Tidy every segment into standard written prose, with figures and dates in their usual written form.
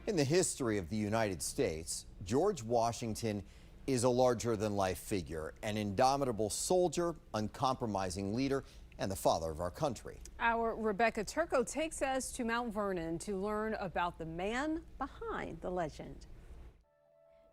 In the history of the United States, George Washington is a larger-than-life figure, an indomitable soldier, uncompromising leader, and the father of our country. Our Rebecca Turco takes us to Mount Vernon to learn about the man behind the legend.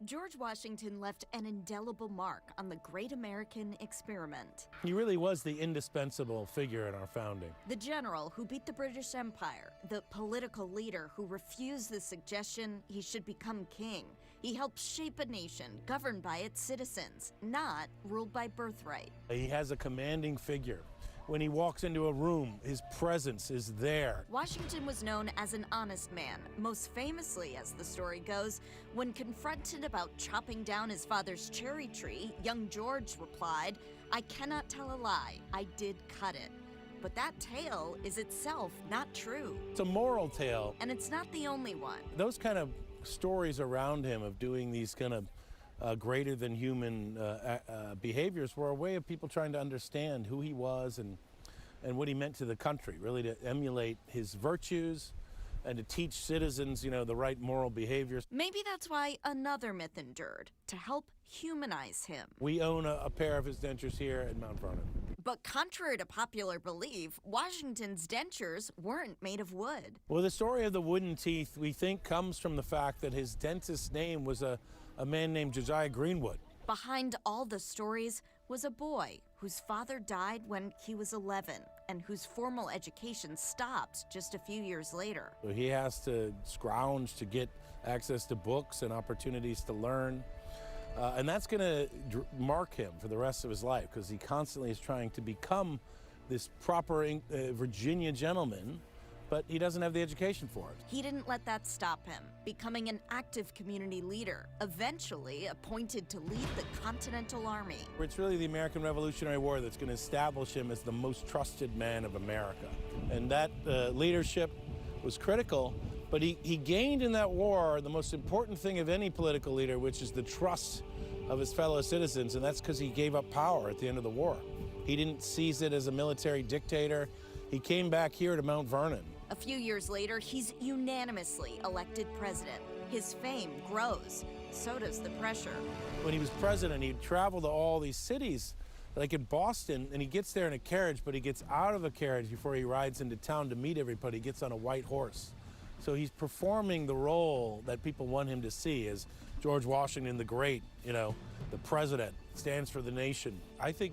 George Washington left an indelible mark on the great American experiment. He really was the indispensable figure in our founding. The general who beat the British Empire, the political leader who refused the suggestion he should become king. He helped shape a nation governed by its citizens, not ruled by birthright. He has a commanding figure. When he walks into a room, his presence is there. Washington was known as an honest man, most famously, as the story goes, when confronted about chopping down his father's cherry tree, young George replied, "I cannot tell a lie, I did cut it." But that tale is itself not true. It's a moral tale. And it's not the only one. Those kind of stories around him of doing these kind of greater than human behaviors were a way of people trying to understand who he was and what he meant to the country, really to emulate his virtues and to teach citizens, the right moral behaviors. Maybe that's why another myth endured, to help humanize him. We own a pair of his dentures here at Mount Vernon. But contrary to popular belief, Washington's dentures weren't made of wood. Well, the story of the wooden teeth, we think, comes from the fact that his dentist's name was a man named Josiah Greenwood. Behind all the stories was a boy whose father died when he was 11 and whose formal education stopped just a few years later. So he has to scrounge to get access to books and opportunities to learn. And that's going to mark him for the rest of his life because he constantly is trying to become this proper Virginia gentleman, but he doesn't have the education for it. He didn't let that stop him, becoming an active community leader, eventually appointed to lead the Continental Army. It's really the American Revolutionary War that's going to establish him as the most trusted man of America. And that leadership was critical, but he gained in that war the most important thing of any political leader, which is the trust of his fellow citizens, and that's because he gave up power at the end of the war. He didn't seize it as a military dictator. He came back here to Mount Vernon. A few years later, he's unanimously elected president. His fame grows, so does the pressure. When he was president, he'd travel to all these cities, like in Boston, and he gets there in a carriage, but he gets out of a carriage before he rides into town to meet everybody. He gets on a white horse. So he's performing the role that people want him to see as George Washington the Great, the president, stands for the nation. I think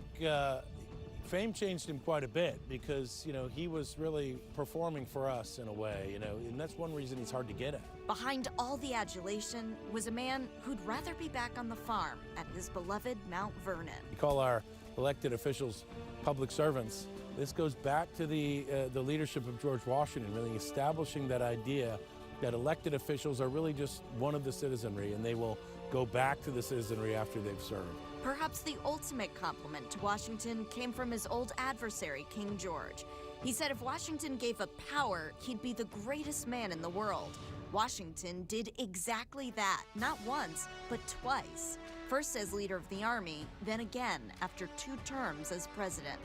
fame changed him quite a bit because, he was really performing for us in a way, and that's one reason he's hard to get at. Behind all the adulation was a man who'd rather be back on the farm at his beloved Mount Vernon. We call our elected officials public servants. This goes back to the leadership of George Washington, really establishing that idea that elected officials are really just one of the citizenry, and they will go back to the citizenry after they've served. Perhaps the ultimate compliment to Washington came from his old adversary, King George. He said if Washington gave up power, he'd be the greatest man in the world. Washington did exactly that, not once, but twice. First as leader of the army, then again after 2 terms as president.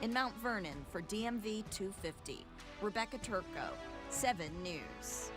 In Mount Vernon for DMV 250, Rebecca Turco, 7 News.